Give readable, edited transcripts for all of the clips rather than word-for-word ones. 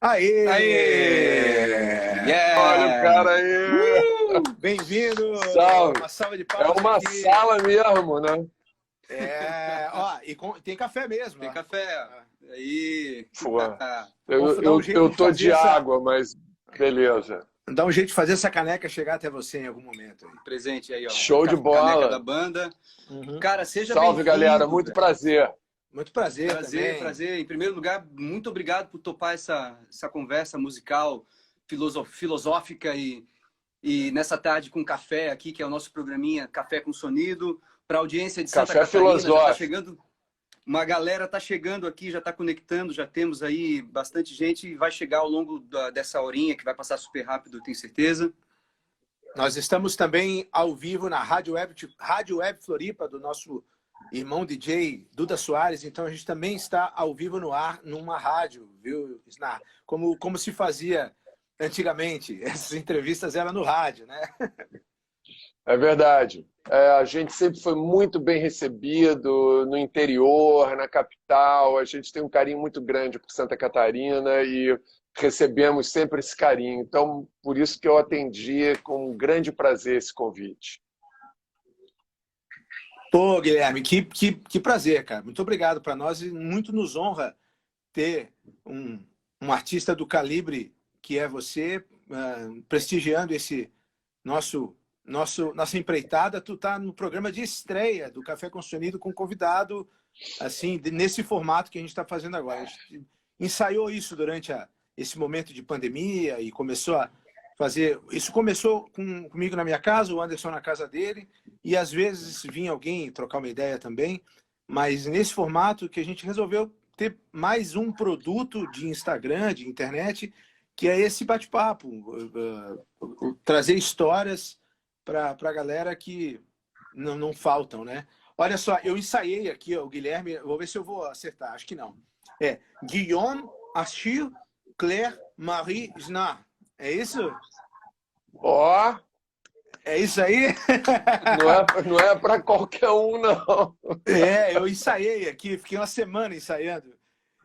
Aê! Aê! Olha o Yeah! cara aí! Bem-vindo! Salve! Uma salva de É palmas uma aqui. sala mesmo, né? Tem café mesmo. Tem ó. café. Aí. Pô, Vamos dar um jeito eu de tô fazer de água, mas beleza. Dá um jeito de fazer essa caneca chegar até você em algum momento. Aí. Presente aí, ó. Show de Caneca da bola! banda. Uhum. Cara, seja Salve, bem-vindo. galera! Muito velho. prazer! Muito prazer, Prazer, também. prazer. Em primeiro lugar, muito obrigado por topar essa conversa musical, filosófica e nessa tarde com café aqui, que é o nosso programinha Café com Sonido. Para a audiência de Santa Café Catarina, já está filosófico. chegando. Uma galera está chegando aqui, já está conectando, já temos aí bastante gente e vai chegar ao longo dessa horinha, que vai passar super rápido, eu tenho certeza. Nós estamos também ao vivo na Rádio Web Floripa, do nosso irmão DJ Duda Soares. Então a gente também está ao vivo no ar, numa rádio, viu, Snar? Como se fazia antigamente. Essas entrevistas eram no rádio, né? É verdade. A gente sempre foi muito bem recebido no interior, na capital. A gente tem um carinho muito grande por Santa Catarina e recebemos sempre esse carinho. Então, por isso que eu atendi com um grande prazer esse convite. Pô, Guilherme, que prazer, cara. Muito obrigado para nós e muito nos honra ter um artista do calibre que é você, prestigiando esse nossa empreitada. Tu tá no programa de estreia do Café com Sonido com convidado, assim, nesse formato que a gente está fazendo agora. A gente ensaiou isso durante esse momento de pandemia e começou a fazer... Isso começou comigo na minha casa, o Anderson na casa dele, e às vezes vinha alguém trocar uma ideia também, mas nesse formato que a gente resolveu ter mais um produto de Instagram, de internet, que é esse bate-papo, trazer histórias para a galera que não faltam, né? Olha só, eu ensaiei aqui, ó, o Guilherme, vou ver se eu vou acertar, acho que não. É Guillaume Achille Claire Marie Snar. É isso? Ó, É isso aí? não é para qualquer um, não. Eu ensaiei aqui, fiquei uma semana ensaiando.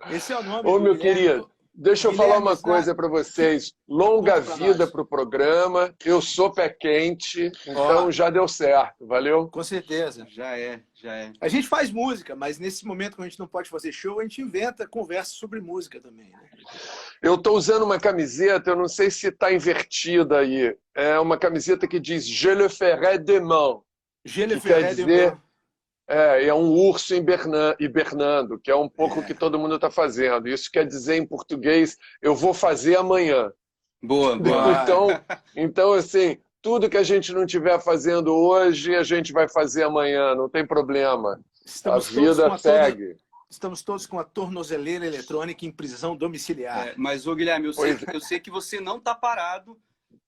Esse é o nome Ô, do meu Guilherme. querido, deixa eu falar uma coisa para vocês. Longa Conta pra vida nós. para o programa. Eu sou pé quente, então Ó. já deu certo. Valeu? Com certeza. Já é. A gente faz música, mas nesse momento, quando a gente não pode fazer show, a gente inventa conversa sobre música também. Né? Eu estou usando uma camiseta, eu não sei se está invertida aí. É uma camiseta que diz Je le ferai demain. Je le Que quer ferai dizer, demain. é um urso hibernando, que é um pouco o que todo mundo está fazendo. Isso quer dizer em português, eu vou fazer amanhã. Boa, boa. Então, assim, tudo que a gente não estiver fazendo hoje, a gente vai fazer amanhã, não tem problema. A vida segue. Estamos todos com a tornozeleira eletrônica em prisão domiciliar. Mas, ô Guilherme, eu sei que você não está parado,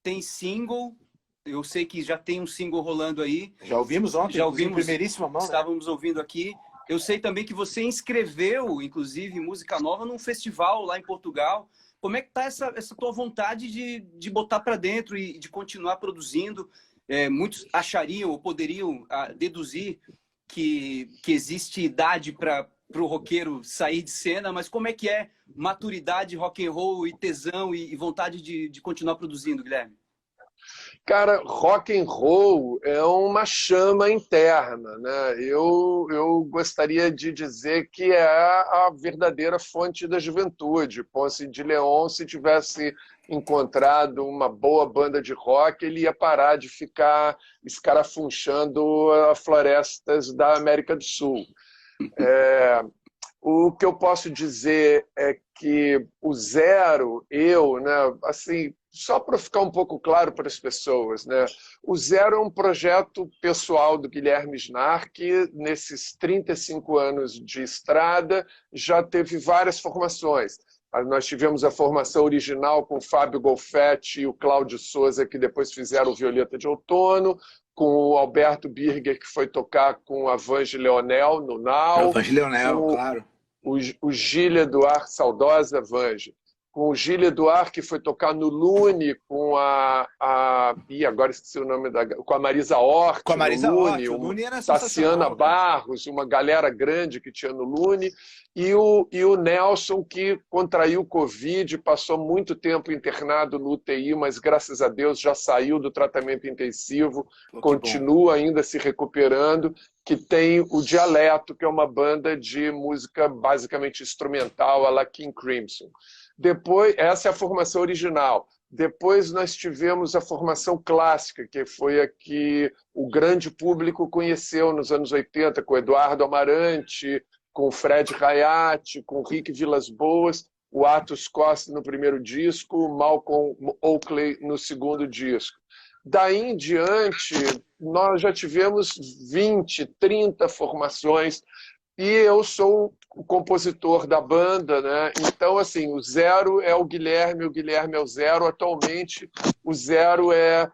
tem single, eu sei que já tem um single rolando aí. Já ouvimos ontem, já ouvimos, em primeiríssima mão. Estávamos ouvindo aqui. Eu sei também que você inscreveu, inclusive, música nova num festival lá em Portugal. Como é que tá essa tua vontade de botar para dentro e de continuar produzindo? Muitos achariam ou poderiam deduzir que existe idade para o roqueiro sair de cena, mas como é que é maturidade, rock and roll e tesão e vontade de continuar produzindo, Guilherme? Cara, rock and roll é uma chama interna, né? Eu gostaria de dizer que é a verdadeira fonte da juventude. Ponce de Leon, se tivesse encontrado uma boa banda de rock, ele ia parar de ficar escarafunchando as florestas da América do Sul. O que eu posso dizer é que o Zero, né, assim, só para ficar um pouco claro para as pessoas, né, o Zero é um projeto pessoal do Guilherme Snar, que nesses 35 anos de estrada já teve várias formações. Nós tivemos a formação original com o Fábio Golfetti e o Cláudio Souza, que depois fizeram o Violeta de Outono, com o Alberto Birger, que foi tocar com a Vange Leonel no Nau. Vange Leonel, claro. O Gília Eduardo, saudosa Vange. com o Gilles Edouard, que foi tocar no Lune, com agora esqueci o nome com a Marisa Hort, Com a Marisa no Hort, Lune, o Lune era Tassiana sensacional, cara. Barros, uma galera grande que tinha no Lune, e o Nelson, que contraiu Covid, passou muito tempo internado no UTI, mas graças a Deus já saiu do tratamento intensivo, Pô, que continua ainda se recuperando, que tem o Dialeto, que é uma banda de música basicamente instrumental, a la King Crimson. Depois, essa é a formação original. Depois nós tivemos a formação clássica, que foi a que o grande público conheceu nos anos 80, com o Eduardo Amarante, com o Fred Rayati, com o Rick Vilas-Boas, o Atos Costa no primeiro disco, o Malcolm Oakley no segundo disco. Daí em diante, nós já tivemos 20, 30 formações, e eu sou o compositor da banda, né? Então, assim, o Zero é o Guilherme é o Zero. Atualmente, o Zero é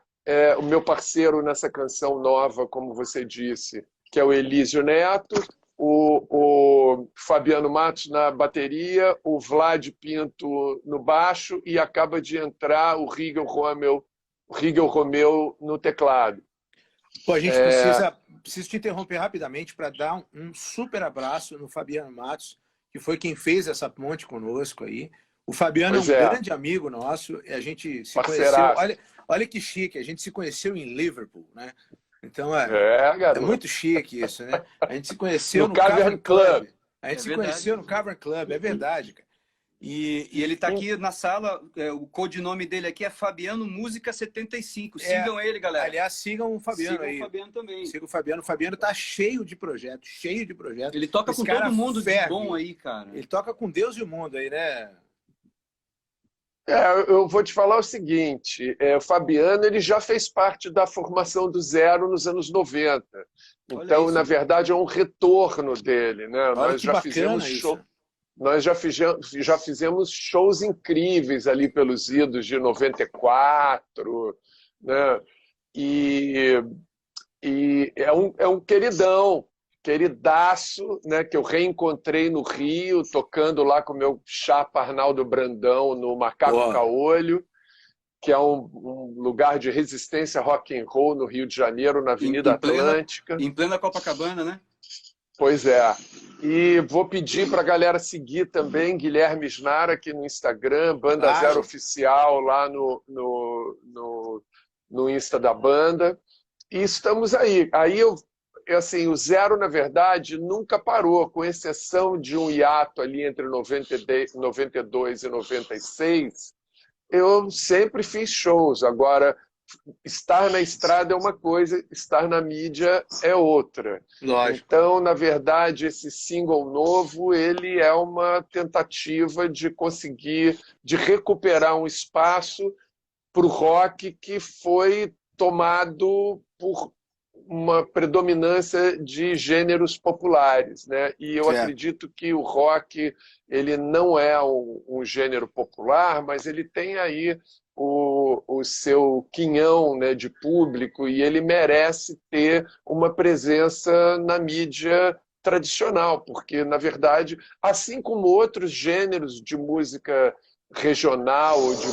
o meu parceiro nessa canção nova, como você disse, que é o Elísio Neto, o Fabiano Matos na bateria, o Vlad Pinto no baixo, e acaba de entrar o Rigel Romeu no teclado. Pô, a gente preciso te interromper rapidamente para dar um super abraço no Fabiano Matos, que foi quem fez essa ponte conosco aí. O Fabiano é um grande amigo nosso, e a gente se conheceu. Olha que chique, a gente se conheceu em Liverpool, né? Então é muito chique isso, né? A gente se conheceu no Cavern Club. A gente se conheceu no Cavern Club, é verdade, cara. E ele está aqui na sala, o codinome dele aqui é Fabiano Música 75. Sigam ele, galera. Aliás, sigam o Fabiano aí. Sigam o Fabiano também. Sigam o Fabiano. O Fabiano tá cheio de projetos, cheio de projetos. Ele toca com todo mundo de bom aí, cara. Ele toca com Deus e o mundo aí, né? Eu vou te falar o seguinte, o Fabiano ele já fez parte da formação do Zero nos anos 90. Então, na verdade, é um retorno dele, né? Nós já fizemos show. Nós já fizemos shows incríveis ali pelos idos de 94, né? E é um queridaço, né? Que eu reencontrei no Rio, tocando lá com o meu chapa Arnaldo Brandão no Macaco Caolho, que é um lugar de resistência rock and roll no Rio de Janeiro, na Avenida Atlântica. Em plena Copacabana, né? Pois é. E vou pedir para a galera seguir também Guilherme Snara aqui no Instagram, Banda Zero Oficial lá no Insta da banda. E estamos aí. Aí assim, o Zero, na verdade, nunca parou, com exceção de um hiato ali entre 92 e 96. Eu sempre fiz shows. Agora, estar na estrada é uma coisa, estar na mídia é outra. Lógico. Então, na verdade, esse single novo, ele é uma tentativa de conseguir, de recuperar um espaço para o rock que foi tomado por uma predominância de gêneros populares, né? E eu acredito que o rock ele não é um gênero popular, mas ele tem aí o seu quinhão, né, de público, e ele merece ter uma presença na mídia tradicional, porque, na verdade, assim como outros gêneros de música regional ou de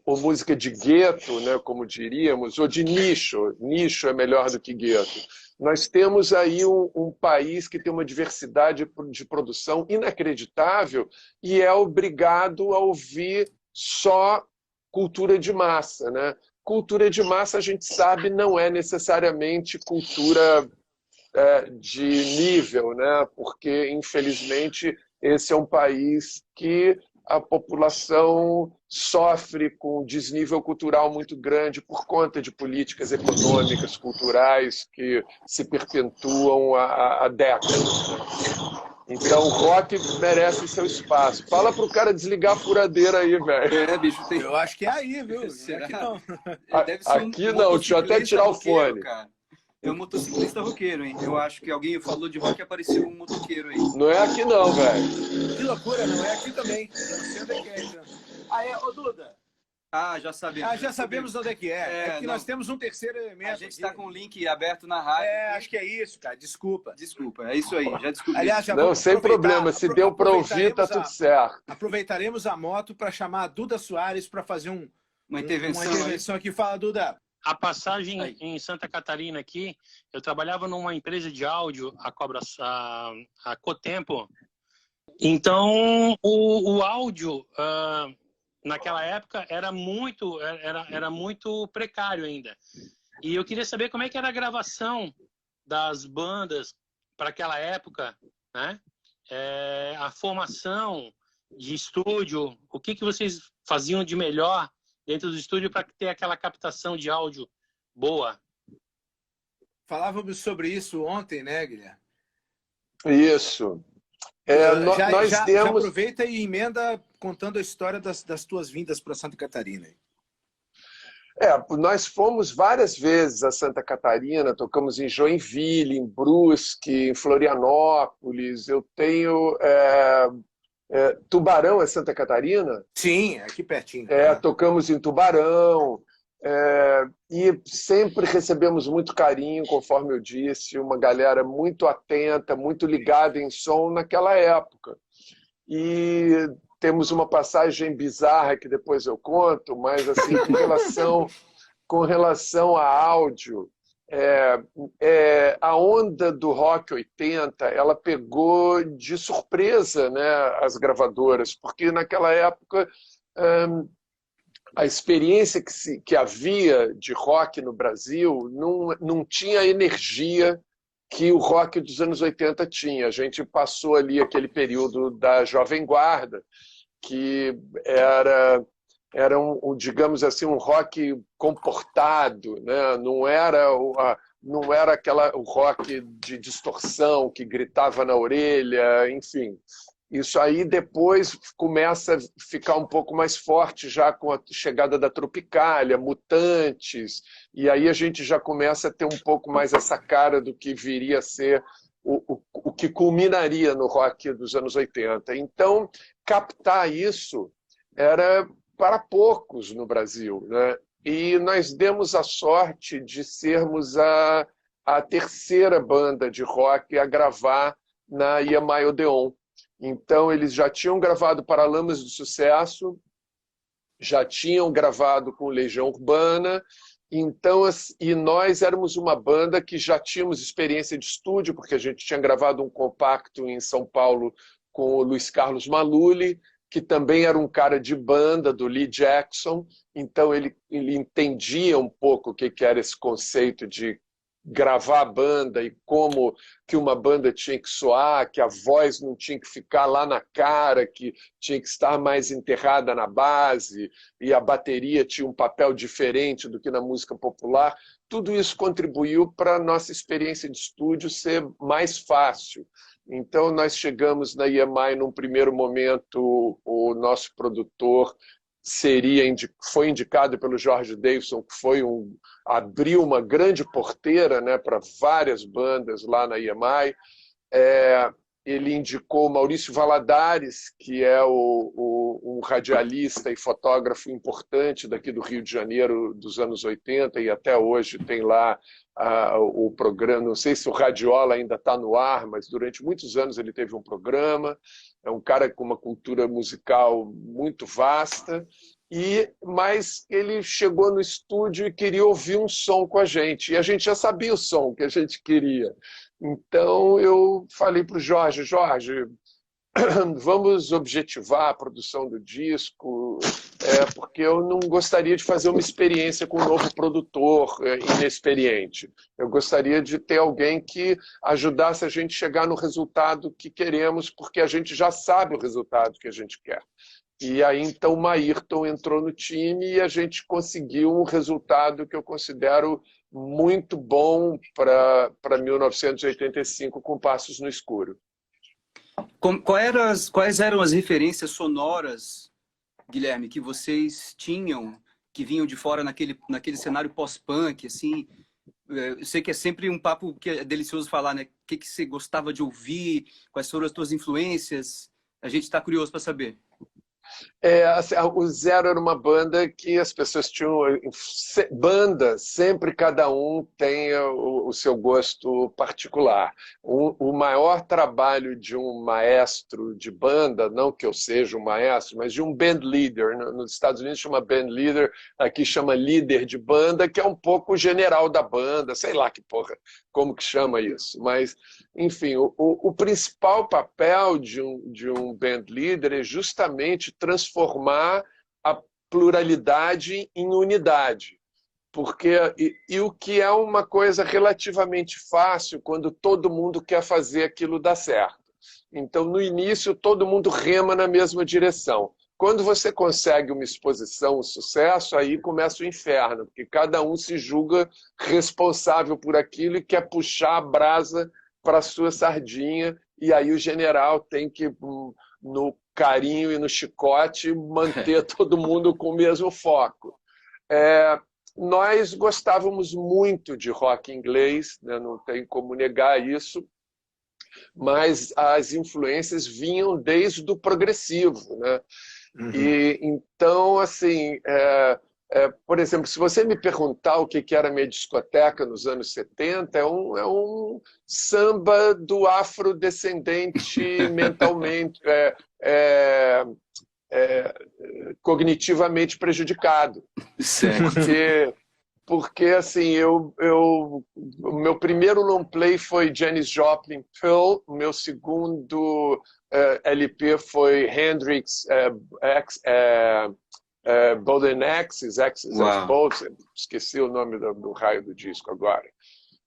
música de gueto, né, como diríamos, ou de nicho é melhor do que gueto. Nós temos aí um país que tem uma diversidade de produção inacreditável e é obrigado a ouvir só cultura de massa, né? Cultura de massa, a gente sabe, não é necessariamente cultura de nível, né? Porque, infelizmente, esse é um país que a população sofre com um desnível cultural muito grande por conta de políticas econômicas, culturais que se perpetuam há décadas. Então o rock merece seu espaço. Fala pro cara desligar a furadeira aí, velho. Bicho, eu acho que é aí, viu? Será? Aqui não. Aqui não, deixa eu até tirar o fone. Cara. É um motociclista roqueiro, hein? Eu acho que alguém falou de rock e apareceu um motoqueiro aí. Não é aqui não, velho. Que loucura, não é aqui também. Eu não sei onde é que é. Então. Ô Duda. Ah, já sabemos. Já sabemos onde é que é. É porque nós temos um terceiro elemento. A gente está com o link aberto na rádio. Acho que é isso, cara. Desculpa. Desculpa, é isso aí. Já descobri. Aliás, já Não, sem problema. Se deu para ouvir, tá tudo certo. Aproveitaremos a moto para chamar a Duda Soares para fazer uma intervenção aqui. Fala, Duda. A passagem em Santa Catarina aqui, eu trabalhava numa empresa de áudio, a Cotempo. Então, o áudio, naquela época, era muito precário ainda. E eu queria saber como é que era a gravação das bandas para aquela época, né? A formação de estúdio, o que vocês faziam de melhor dentro do estúdio para ter aquela captação de áudio boa. Falávamos sobre isso ontem, né, Guilherme? Isso. Já aproveita e emenda contando a história das tuas vindas para Santa Catarina. Nós fomos várias vezes a Santa Catarina, tocamos em Joinville, em Brusque, em Florianópolis. Eu tenho... Tubarão é Santa Catarina? Sim, aqui pertinho. Tocamos em Tubarão e sempre recebemos muito carinho, conforme eu disse, uma galera muito atenta, muito ligada em som naquela época. E temos uma passagem bizarra que depois eu conto, mas assim, com relação a áudio, a onda do Rock 80, ela pegou de surpresa, né, as gravadoras, porque naquela época a experiência que havia de rock no Brasil não tinha a energia que o rock dos anos 80 tinha. A gente passou ali aquele período da Jovem Guarda, que era digamos assim, um rock comportado, né? Não era o rock de distorção que gritava na orelha, enfim. Isso aí depois começa a ficar um pouco mais forte já com a chegada da Tropicália, Mutantes, e aí a gente já começa a ter um pouco mais essa cara do que viria a ser o que culminaria no rock dos anos 80. Então, captar isso era para poucos no Brasil, né? E nós demos a sorte de sermos a terceira banda de rock a gravar na EMI Odeon. Então, eles já tinham gravado Paralamas do Sucesso, já tinham gravado com Legião Urbana, então, e nós éramos uma banda que já tínhamos experiência de estúdio, porque a gente tinha gravado um compacto em São Paulo com o Luiz Carlos Maluli, que também era um cara de banda, do Lee Jackson, então ele entendia um pouco o que era esse conceito de gravar a banda e como que uma banda tinha que soar, que a voz não tinha que ficar lá na cara, que tinha que estar mais enterrada na base, e a bateria tinha um papel diferente do que na música popular. Tudo isso contribuiu para a nossa experiência de estúdio ser mais fácil. Então, nós chegamos na EMI num primeiro momento, o nosso produtor foi indicado pelo George Davidson, que abriu uma grande porteira, né, para várias bandas lá na EMI. Ele indicou Maurício Valadares, que é um radialista e fotógrafo importante daqui do Rio de Janeiro dos anos 80, e até hoje tem lá o programa, não sei se o Radiola ainda está no ar, mas durante muitos anos ele teve um programa. É um cara com uma cultura musical muito vasta, mas ele chegou no estúdio e queria ouvir um som com a gente, e a gente já sabia o som que a gente queria. Então eu falei para o Jorge, vamos objetivar a produção do disco, porque eu não gostaria de fazer uma experiência com um novo produtor inexperiente. Eu gostaria de ter alguém que ajudasse a gente a chegar no resultado que queremos, porque a gente já sabe o resultado que a gente quer. E aí, então, o Maírton entrou no time e a gente conseguiu um resultado que eu considero muito bom para 1985, com Passos no Escuro. Quais eram as referências sonoras, Guilherme, que vocês tinham, que vinham de fora naquele cenário pós-punk, assim? Eu sei que é sempre um papo que é delicioso falar, né? O que você gostava de ouvir, quais foram as suas influências? A gente está curioso para saber. Assim, o Zero era uma banda que as pessoas tinham... Banda, sempre cada um tem o seu gosto particular. O maior trabalho de um maestro de banda, não que eu seja um maestro, mas de um band leader, nos Estados Unidos chama band leader, aqui chama líder de banda, que é um pouco o general da banda, sei lá que porra, como que chama isso. Mas, enfim, o principal papel de um band leader é justamente transformar a pluralidade em unidade. Porque, o que é uma coisa relativamente fácil quando todo mundo quer fazer aquilo dar certo. Então, no início, todo mundo rema na mesma direção. Quando você consegue uma exposição, um sucesso, aí começa o inferno, porque cada um se julga responsável por aquilo e quer puxar a brasa para a sua sardinha, e aí o general tem que, no carinho e no chicote, manter todo mundo com o mesmo foco. Nós gostávamos muito de rock inglês, né? Não tem como negar isso, mas as influências vinham desde o progressivo, né? Uhum. E então, assim, por exemplo, se você me perguntar o que era minha discoteca nos anos 70, é um samba do afrodescendente mentalmente, cognitivamente prejudicado. Certo. Porque assim, o meu primeiro long play foi Janis Joplin, Pearl, o meu segundo LP foi Hendrix, Golden Axes, Axes as Uau. Bolts, esqueci o nome do raio do disco agora.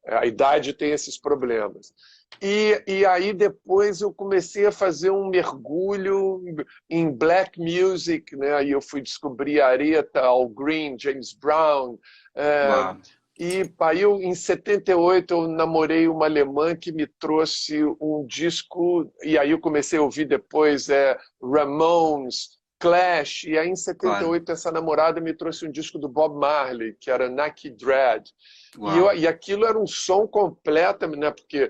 A idade tem esses problemas. E aí depois eu comecei a fazer um mergulho em black music, né? Aí eu fui descobrir Aretha, Al Green, James Brown. Uau. E aí em 78 eu namorei uma alemã que me trouxe um disco, e aí eu comecei a ouvir depois Ramones, Clash, e aí em 78 Claro. essa namorada me trouxe um disco do Bob Marley, que era Naked Dread. Uau. E aquilo era um som completo, né? Porque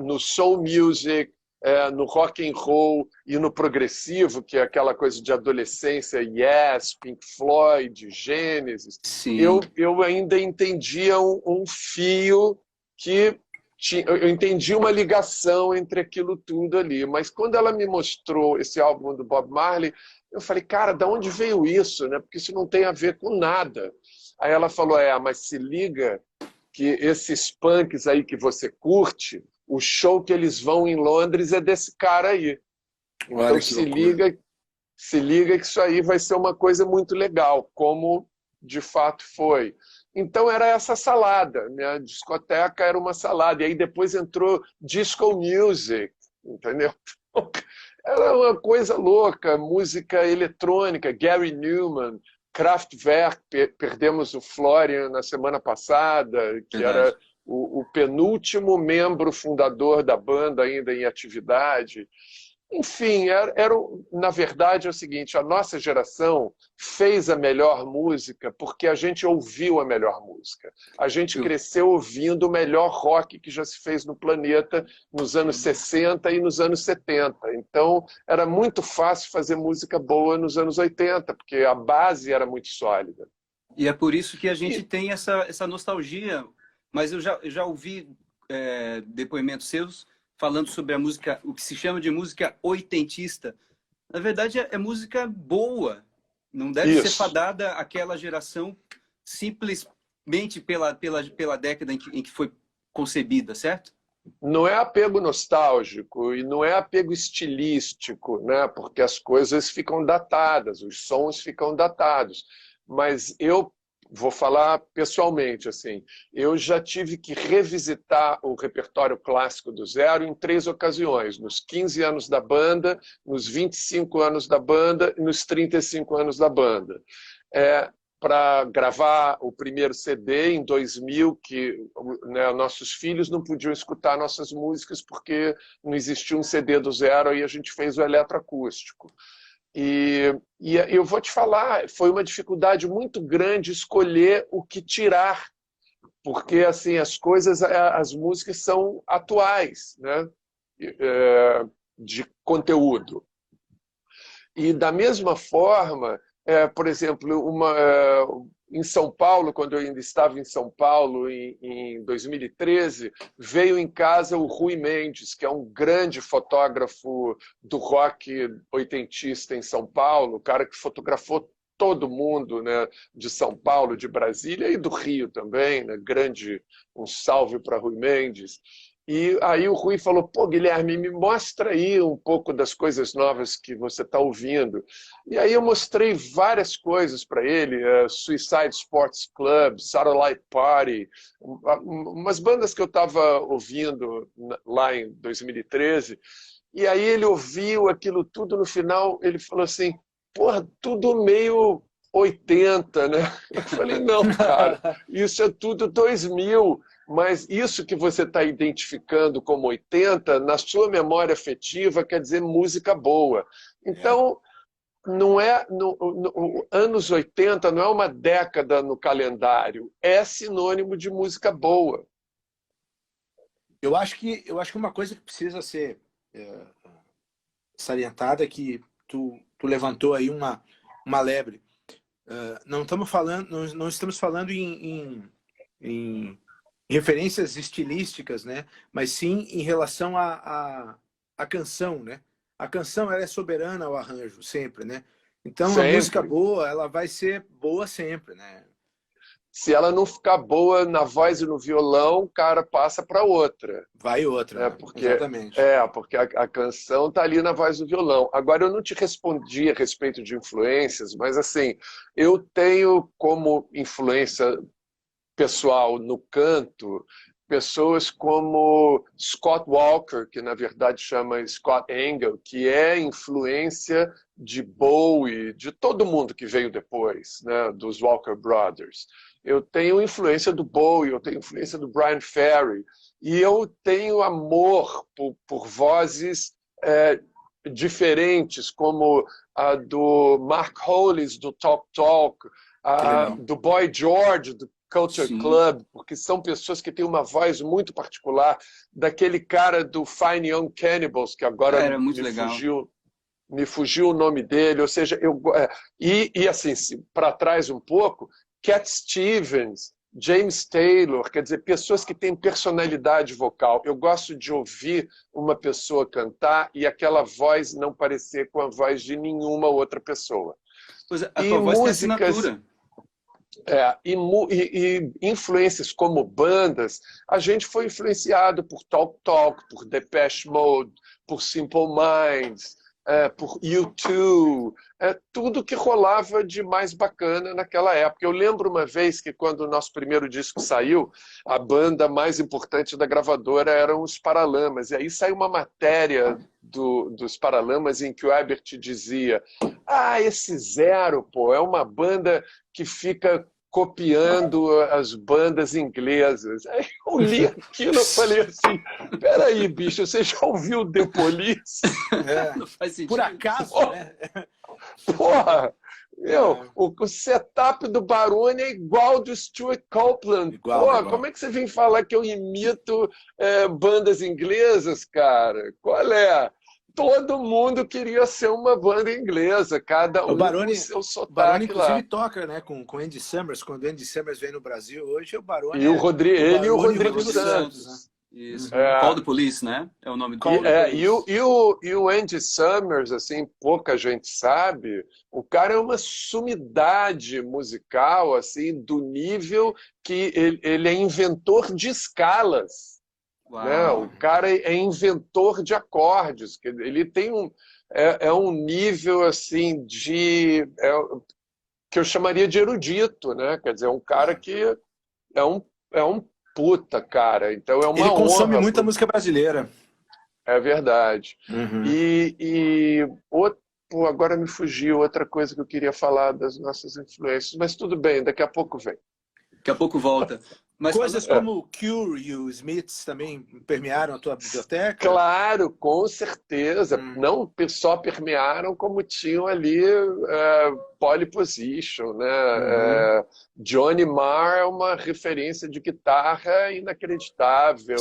no soul music, no rock and roll e no progressivo, que é aquela coisa de adolescência, Yes, Pink Floyd, Genesis, Sim. eu ainda entendia um fio que eu entendi uma ligação entre aquilo tudo ali. Mas quando ela me mostrou esse álbum do Bob Marley, eu falei, cara, de onde veio isso, né? Porque isso não tem a ver com nada. Aí ela falou, mas se liga que esses punks aí que você curte, o show que eles vão em Londres é desse cara aí. Então Olha que loucura. se liga que isso aí vai ser uma coisa muito legal, como de fato foi. Então era essa salada, minha discoteca era uma salada, e aí depois entrou disco music, entendeu? Era uma coisa louca, música eletrônica, Gary Numan, Kraftwerk, perdemos o Florian na semana passada, que Verdade. era o penúltimo membro fundador da banda ainda em atividade. Enfim, na verdade é o seguinte, a nossa geração fez a melhor música porque a gente ouviu a melhor música. A gente cresceu ouvindo o melhor rock que já se fez no planeta nos anos 60 e nos anos 70. Então, era muito fácil fazer música boa nos anos 80, porque a base era muito sólida. E é por isso que a gente tem essa nostalgia. Mas eu já ouvi depoimentos seus falando sobre a música, o que se chama de música oitentista. Na verdade, é música boa. Não deve ser fadada àquela geração simplesmente pela década em que foi concebida, certo? Não é apego nostálgico e não é apego estilístico, né? Porque as coisas ficam datadas, os sons ficam datados. Mas eu vou falar pessoalmente, assim, eu já tive que revisitar o repertório clássico do Zero em 3 ocasiões, nos 15 anos da banda, nos 25 anos da banda e nos 35 anos da banda. Para gravar o primeiro CD em 2000, que, né, nossos filhos não podiam escutar nossas músicas porque não existia um CD do Zero, aí a gente fez o eletroacústico. E eu vou te falar, foi uma dificuldade muito grande escolher o que tirar, porque assim as músicas são atuais, né? De conteúdo. E da mesma forma, por exemplo, em São Paulo, quando eu ainda estava em São Paulo, em 2013, veio em casa o Rui Mendes, que é um grande fotógrafo do rock oitentista em São Paulo, o cara que fotografou todo mundo, né, de São Paulo, de Brasília e do Rio também, né, um salve para Rui Mendes. E aí o Rui falou, pô, Guilherme, me mostra aí um pouco das coisas novas que você está ouvindo. E aí eu mostrei várias coisas para ele, Suicide Sports Club, Satellite Party, umas bandas que eu estava ouvindo lá em 2013. E aí ele ouviu aquilo tudo, no final ele falou assim, porra, tudo meio 80, né? Eu falei, não, cara, isso é tudo 2000. Mas isso que você está identificando como 80, na sua memória afetiva, quer dizer música boa. Então, não é anos 80 não é uma década no calendário, é sinônimo de música boa. Eu acho que uma coisa que precisa ser salientada é que tu levantou aí uma lebre. Não estamos falando em referências estilísticas, né? Mas sim em relação à canção, né? A canção ela é soberana ao arranjo, sempre, né? Então Sempre. A música boa, ela vai ser boa sempre, né? Se ela não ficar boa na voz e no violão, o cara passa para outra. Vai outra, né? Exatamente. Porque a canção está ali na voz do violão. Agora, eu não te respondi a respeito de influências, mas assim, eu tenho como influência pessoal no canto pessoas como Scott Walker, que na verdade chama Scott Engel, que é influência de Bowie, de todo mundo que veio depois, né, dos Walker Brothers. Eu tenho influência do Bowie, eu tenho influência do Brian Ferry, e eu tenho amor por vozes diferentes, como a do Mark Hollis, do Talk Talk, do Boy George, do Culture Sim. Club, porque são pessoas que têm uma voz muito particular, daquele cara do Fine Young Cannibals, que agora Era muito legal. me fugiu o nome dele, ou seja, e assim, para trás um pouco, Cat Stevens, James Taylor, quer dizer, pessoas que têm personalidade vocal. Eu gosto de ouvir uma pessoa cantar e aquela voz não parecer com a voz de nenhuma outra pessoa. Pois é, a tua voz tem assinatura. E influências como bandas, a gente foi influenciado por Talk Talk, por Depeche Mode, por Simple Minds, por U2, tudo que rolava de mais bacana naquela época. Eu lembro uma vez que quando o nosso primeiro disco saiu, a banda mais importante da gravadora eram os Paralamas, e aí saiu uma matéria dos Paralamas em que o Herbert dizia: esse Zero, pô, é uma banda que fica copiando as bandas inglesas. Aí eu li aquilo e falei assim, peraí, bicho, você já ouviu The Police? Não faz sentido. Por acaso, né? Porra! O setup do Baroni é igual ao do Stuart Copeland. Igual. Como é que você vem falar que eu imito bandas inglesas, cara? Qual é? Todo mundo queria ser uma banda inglesa, cada um com seu sotaque. O Baroni, inclusive, lá. toca, né, com Andy Summers. Quando o Andy Summers vem no Brasil, hoje o Baroni e o Rodrigo Santos. Santos. Né? Isso. Call the Police, né? É o nome do e o Andy Summers, assim, pouca gente sabe, o cara é uma sumidade musical, assim, do nível que ele é inventor de escalas. Né? O cara é inventor de acordes. Ele tem um nível assim que eu chamaria de erudito, né? Quer dizer, um cara que é um puta, cara. Então é uma Ele consome honra, muita música brasileira. É verdade. Uhum. Agora me fugiu outra coisa que eu queria falar das nossas influências, mas tudo bem, daqui a pouco vem. Daqui a pouco volta. Mas coisas como o Cure e o Smiths também permearam a tua biblioteca? Claro, com certeza. Não só permearam, como tinham ali pole position, né? Johnny Marr é uma referência de guitarra inacreditável.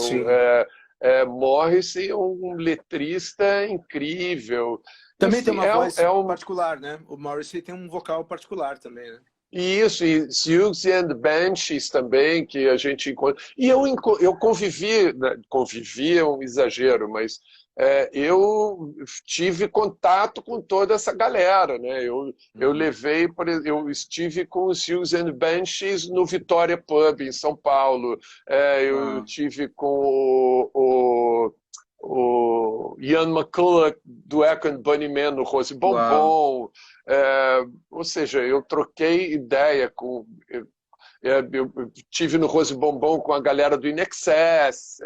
Morrissey é um letrista incrível. Também tem Assim, uma voz particular, né? O Morrissey tem um vocal particular também, né? Isso, e Siouxsie and the Banshees também, que a gente encontra. E eu convivi, né, convivi é um exagero, mas eu tive contato com toda essa galera, né? Eu levei, eu estive com os Siouxsie and the Banshees no Vitória Pub, em São Paulo. Eu tive com o Ian McCulloch do Echo and Bunnymen no Rose Bombom. Ou seja, eu troquei ideia com... Eu tive no Rose Bombom com a galera do In Excess.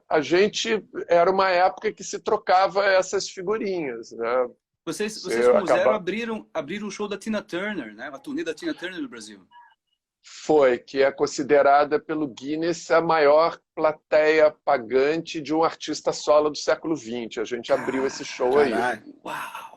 A gente... Era uma época que se trocava essas figurinhas, né? Vocês como Zero abriram o show da Tina Turner, né? A turnê da Tina Turner no Brasil. Foi, que é considerada pelo Guinness a maior plateia pagante de um artista solo do século XX. A gente abriu esse show aí. Uau!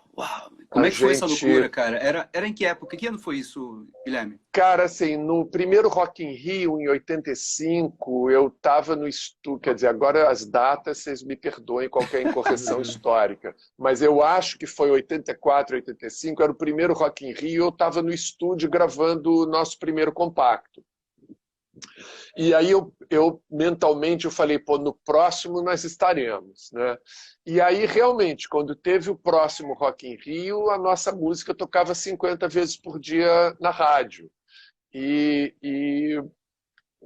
Como é que foi essa loucura, cara? Era em que época? Que ano foi isso, Guilherme? Cara, assim, no primeiro Rock in Rio, em 85, eu estava no estúdio. Quer dizer, agora as datas, vocês me perdoem qualquer incorreção histórica, mas eu acho que foi 84, 85, era o primeiro Rock in Rio, eu estava no estúdio gravando o nosso primeiro compacto. E aí eu mentalmente eu falei, pô, no próximo nós estaremos, né? E aí realmente, quando teve o próximo Rock in Rio, a nossa música tocava 50 vezes por dia na rádio. E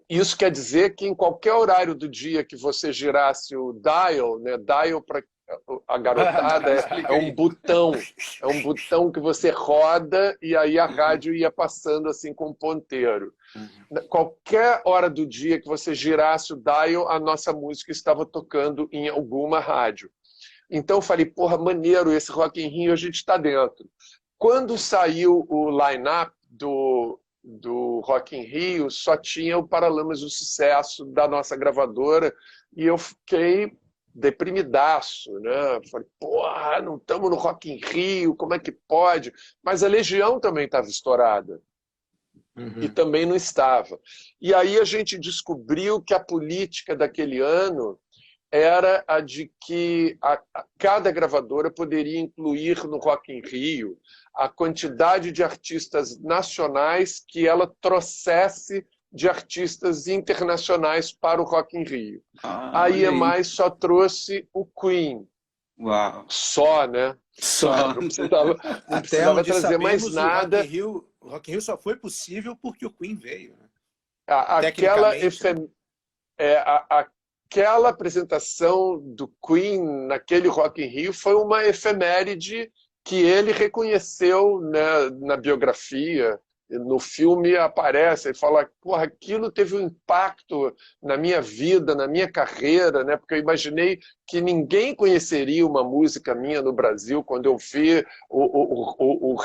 isso quer dizer que em qualquer horário do dia que você girasse o dial, né? Dial para a garotada é um botão que você roda e aí a rádio ia passando assim com um ponteiro. Qualquer hora do dia que você girasse o dial, a nossa música estava tocando em alguma rádio. Então eu falei, porra, maneiro, esse Rock in Rio a gente está dentro. Quando saiu o line-up do Rock in Rio, só tinha o Paralamas do Sucesso da nossa gravadora e eu fiquei deprimidaço, né? Falei, porra, não estamos no Rock in Rio, como é que pode? Mas a Legião também estava estourada. E também não estava. E aí a gente descobriu que a política daquele ano era a de que cada gravadora poderia incluir no Rock in Rio a quantidade de artistas nacionais que ela trouxesse de artistas internacionais para o Rock in Rio. A EMI só trouxe o Queen. Uau. Só, né? Só. Não precisava trazer mais nada. O Rock in Rio só foi possível porque o Queen veio. Né? Aquela apresentação do Queen naquele Rock in Rio foi uma efeméride que ele reconheceu, né, na biografia. No filme aparece, ele fala, porra, aquilo teve um impacto na minha vida, na minha carreira, né? Porque eu imaginei que ninguém conheceria uma música minha no Brasil quando eu vi o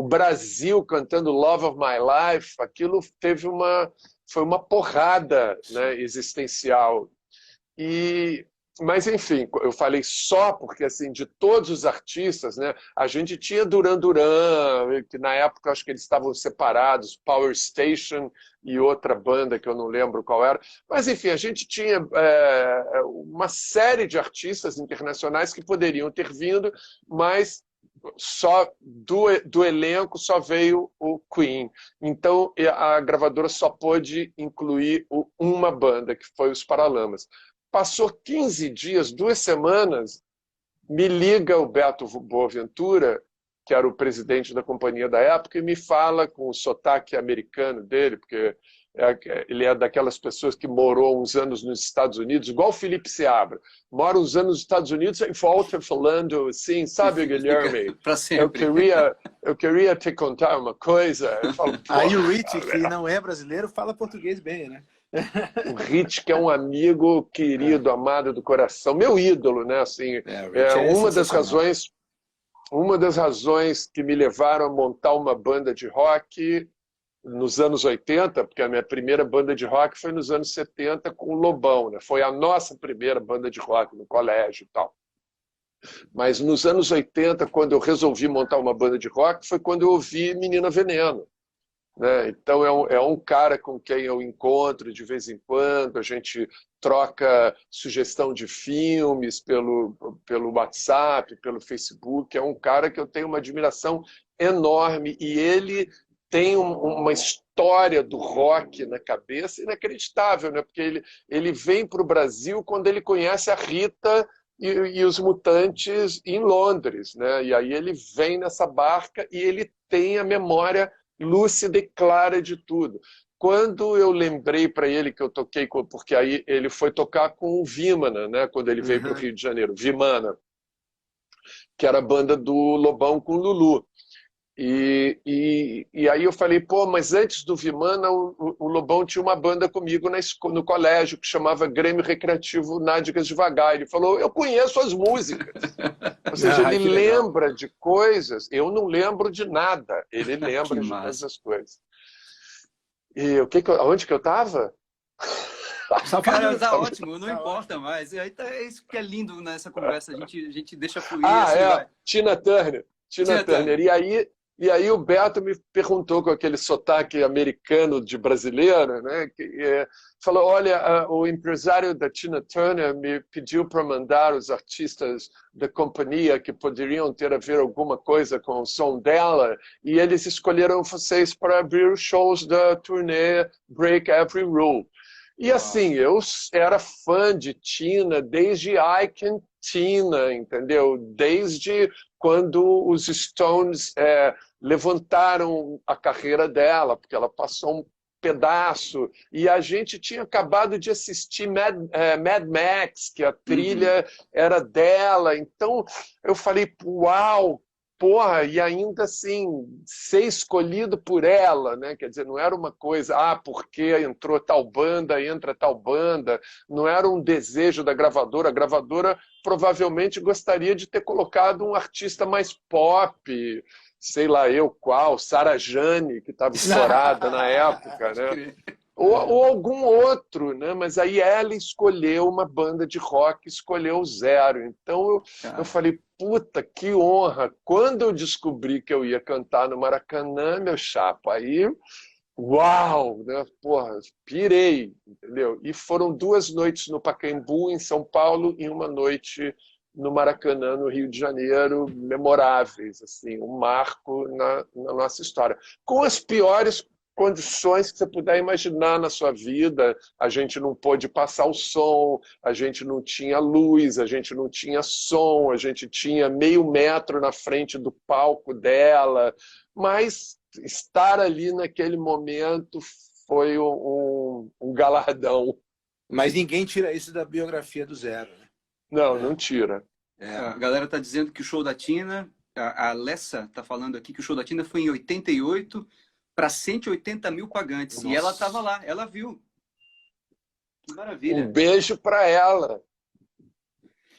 Brasil cantando Love of My Life. Aquilo foi uma porrada, né, existencial. Mas, enfim, eu falei só porque, assim, de todos os artistas, né, a gente tinha Duran Duran, que na época acho que eles estavam separados, Power Station e outra banda que eu não lembro qual era. Mas, enfim, a gente tinha uma série de artistas internacionais que poderiam ter vindo, mas só do elenco só veio o Queen. Então, a gravadora só pôde incluir uma banda, que foi os Paralamas. Passou 15 dias, 2 semanas, me liga o Beto Boaventura, que era o presidente da companhia da época, e me fala com o sotaque americano dele, porque ele é daquelas pessoas que morou uns anos nos Estados Unidos, igual o Felipe Seabra. Mora uns anos nos Estados Unidos e volta falando assim, sabe, Guilherme? Para sempre. Eu queria te contar uma coisa. Eu falo, aí o Rich, que não é brasileiro, fala português bem, né? O Rich, que é um amigo querido, amado do coração, meu ídolo, né? Assim, uma das razões que me levaram a montar uma banda de rock nos anos 80, porque a minha primeira banda de rock foi nos anos 70 com o Lobão, né? Foi a nossa primeira banda de rock no colégio e tal. Mas nos anos 80, quando eu resolvi montar uma banda de rock, foi quando eu ouvi Menina Veneno. Né? Então é um cara com quem eu encontro de vez em quando, a gente troca sugestão de filmes pelo WhatsApp, pelo Facebook. É um cara que eu tenho uma admiração enorme e ele tem uma história do rock na cabeça inacreditável, né? Porque ele vem para o Brasil quando ele conhece a Rita e os Mutantes em Londres, né? E aí ele vem nessa barca e ele tem a memória lúcida e clara de tudo. Quando eu lembrei para ele que eu toquei, porque aí ele foi tocar com o Vimana, né? Quando ele veio para o Rio de Janeiro, Vimana, que era a banda do Lobão com Lulu. E aí eu falei, pô, mas antes do Vimana, o Lobão tinha uma banda comigo no colégio que chamava Grêmio Recreativo Nádegas Devagar. Ele falou, eu conheço as músicas. Ou seja, ele lembra de coisas, eu não lembro de nada. Ele lembra de todas as coisas. E onde que eu estava? Cara, tá ótimo, não importa mais. Aí é isso que é lindo nessa conversa, a gente deixa fluir. Tina Turner. Tina Turner. E aí o Beto me perguntou com aquele sotaque americano de brasileiro, né? Falou, olha, o empresário da Tina Turner me pediu para mandar os artistas da companhia que poderiam ter a ver alguma coisa com o som dela, e eles escolheram vocês para abrir os shows da turnê Break Every Rule. E assim, eu era fã de Tina desde I Can Tina, entendeu? Desde quando os Stones levantaram a carreira dela, porque ela passou um pedaço, e a gente tinha acabado de assistir Mad Max, que a trilha era dela, então eu falei, uau, porra, e ainda assim, ser escolhido por ela, né? Quer dizer, não era uma coisa, porque entrou tal banda, entra tal banda, não era um desejo da gravadora, a gravadora provavelmente gostaria de ter colocado um artista mais pop, sei lá eu qual, Sarah Jane, que estava estourada na época, né? Ou algum outro, né? Mas aí ela escolheu uma banda de rock, escolheu o Zero. Então eu falei, puta, que honra. Quando eu descobri que eu ia cantar no Maracanã, meu chapa, aí, uau, né? Porra, pirei, entendeu? E foram 2 noites no Pacaembu, em São Paulo, e uma noite no Maracanã, no Rio de Janeiro, memoráveis, assim, um marco na nossa história. Com as piores condições que você puder imaginar na sua vida. A gente não pôde passar o som, a gente não tinha luz, a gente não tinha som, a gente tinha meio metro na frente do palco dela, mas estar ali naquele momento foi um galardão. Mas ninguém tira isso da biografia do Zero, né? Não tira. A galera tá dizendo que o show da Tina, a Alessa tá falando aqui que o show da Tina foi em 88 para 180 mil pagantes. Nossa. E ela estava lá, ela viu. Que maravilha. Um beijo para ela.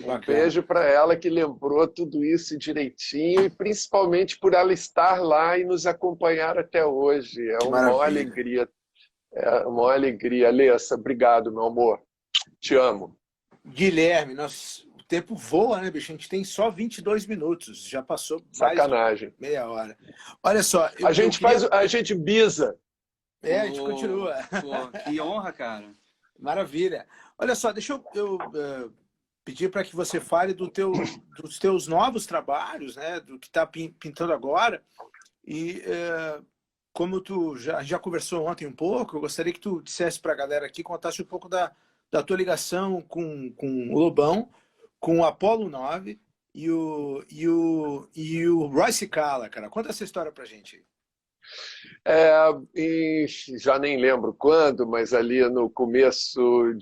Um beijo para ela que lembrou tudo isso direitinho e principalmente por ela estar lá e nos acompanhar até hoje. É uma alegria. É uma alegria. Alessa, obrigado, meu amor. Te amo. Guilherme, o tempo voa, né, bicho? A gente tem só 22 minutos. Já passou sacanagem. Mais meia hora. Olha só. A gente bisa. A gente continua. Pô, que honra, cara. Maravilha. Olha só, deixa eu pedir para que você fale dos teus novos trabalhos, né? Do que está pintando agora. E como tu já conversou ontem um pouco, eu gostaria que tu dissesse para a galera aqui, contasse um pouco da tua ligação com o Lobão, com o Apollo 9 e o Royce Calla, cara. Conta essa história pra gente aí. E já nem lembro quando, mas ali no começo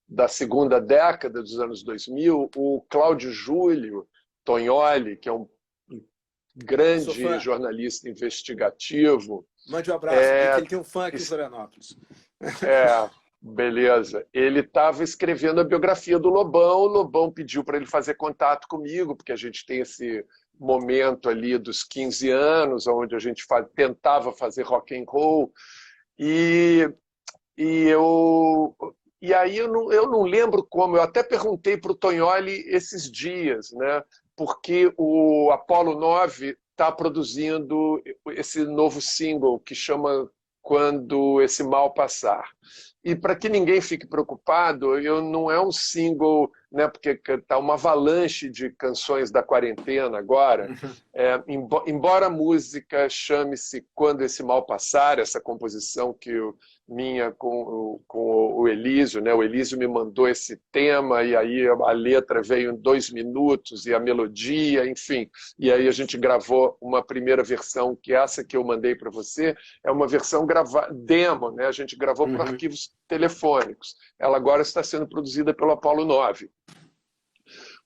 da segunda década dos anos 2000, o Cláudio Júlio Tognoli, que é um grande jornalista investigativo. Mande um abraço, porque ele tem um fã aqui em Florianópolis. Beleza. Ele estava escrevendo a biografia do Lobão, o Lobão pediu para ele fazer contato comigo, porque a gente tem esse momento ali dos 15 anos, onde a gente tentava fazer rock and roll, e aí eu não lembro como, eu até perguntei para o Tognoli esses dias, né? Porque o Apollo 9 está produzindo esse novo single que chama Quando Esse Mal Passar. E para que ninguém fique preocupado, eu não é um single, né, porque está uma avalanche de canções da quarentena agora. Embora a música chame-se Quando Esse Mal Passar, essa composição que minha com o Elísio, né? O Elísio me mandou esse tema e aí a letra veio em 2 minutos e a melodia, enfim. E aí a gente gravou uma primeira versão, que essa que eu mandei para você, é uma versão demo, né? A gente gravou por arquivos telefônicos. Ela agora está sendo produzida pelo Apollo 9.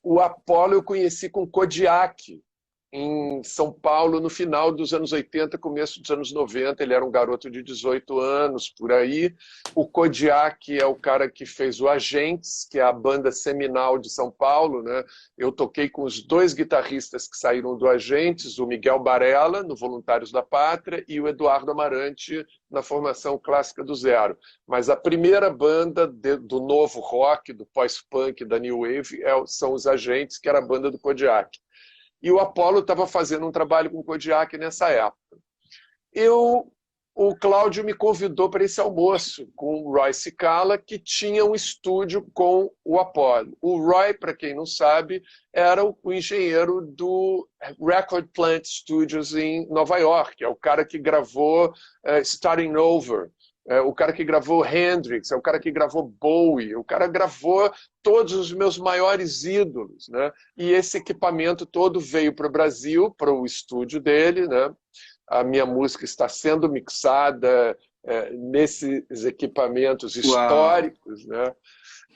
O Apollo eu conheci com Kodiak, em São Paulo, no final dos anos 80, começo dos anos 90. Ele era um garoto de 18 anos, por aí. O Kodiak é o cara que fez o Agentes, que é a banda seminal de São Paulo, né? Eu toquei com os 2 guitarristas que saíram do Agentes, o Miguel Barella, no Voluntários da Pátria, e o Eduardo Amarante, na formação clássica do Zero. Mas a primeira banda do novo rock, do pós-punk, da New Wave, são os Agentes, que era a banda do Kodiak. E o Apollo estava fazendo um trabalho com o Kodiak nessa época. O Cláudio me convidou para esse almoço com o Roy Cicala, que tinha um estúdio com o Apollo. O Roy, para quem não sabe, era o engenheiro do Record Plant Studios em Nova York. É o cara que gravou Starting Over, o cara que gravou Hendrix, é o cara que gravou Bowie, o cara gravou todos os meus maiores ídolos, né? E esse equipamento todo veio para o Brasil, para o estúdio dele, né? A minha música está sendo mixada nesses equipamentos históricos, né?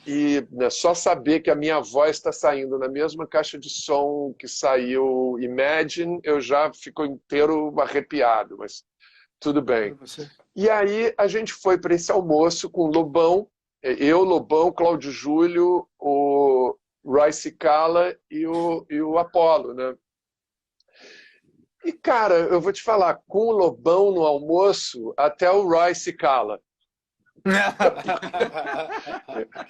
E só saber que a minha voz está saindo na mesma caixa de som que saiu Imagine, eu já fico inteiro arrepiado, mas tudo bem. E aí a gente foi para esse almoço com o Lobão, eu, Lobão, Cláudio Júlio, o Roy Cicala e o Apollo, né? E, cara, eu vou te falar, com o Lobão no almoço, até o Roy Cicala.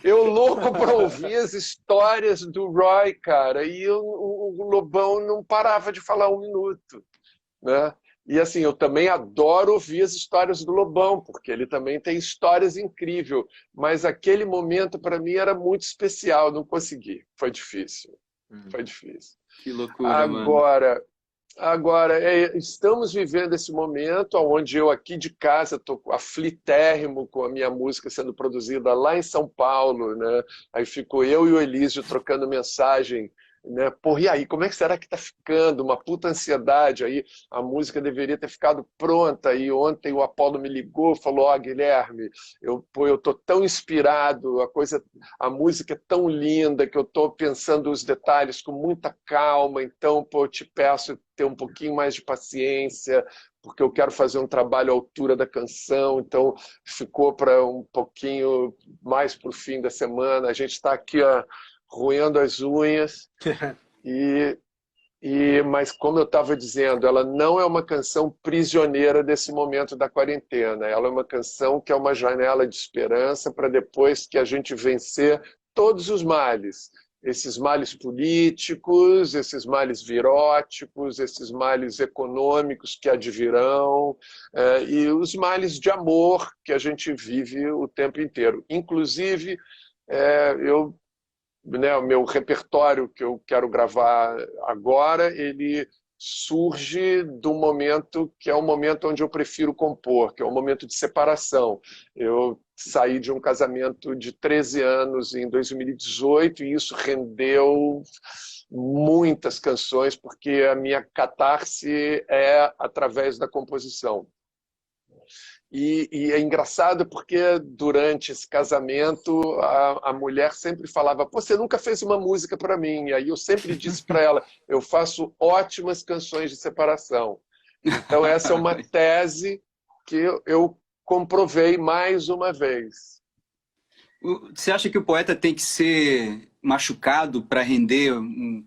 Eu louco para ouvir as histórias do Roy, cara, e o Lobão não parava de falar 1 minuto, né? E assim, eu também adoro ouvir as histórias do Lobão, porque ele também tem histórias incríveis, mas aquele momento para mim era muito especial, não consegui, foi difícil, foi difícil. Que loucura, mano. Agora, estamos vivendo esse momento onde eu aqui de casa estou aflitérrimo com a minha música sendo produzida lá em São Paulo, né? Aí fico eu e o Elísio trocando mensagem, né? Porra, e aí, como é que será que tá ficando? Uma puta ansiedade aí, a música deveria ter ficado pronta. E ontem o Apollo me ligou, falou: ó, Guilherme, eu tô tão inspirado, a música é tão linda que eu tô pensando os detalhes com muita calma, então, pô, eu te peço ter um pouquinho mais de paciência, porque eu quero fazer um trabalho à altura da canção, então ficou para um pouquinho mais para o fim da semana. A gente está aqui, ó, roendo as unhas, mas como eu estava dizendo, ela não é uma canção prisioneira desse momento da quarentena, ela é uma canção que é uma janela de esperança para depois que a gente vencer todos os males, esses males políticos, esses males viróticos, esses males econômicos que advirão, e os males de amor que a gente vive o tempo inteiro. Inclusive, o meu repertório que eu quero gravar agora, ele surge do momento que é um momento onde eu prefiro compor, que é um momento de separação. Eu saí de um casamento de 13 anos em 2018 e isso rendeu muitas canções, porque a minha catarse é através da composição. E é engraçado porque durante esse casamento a mulher sempre falava: pô, você nunca fez uma música para mim. E aí eu sempre disse para ela: eu faço ótimas canções de separação. Então essa é uma tese que eu comprovei mais uma vez. Você acha que o poeta tem que ser machucado para render um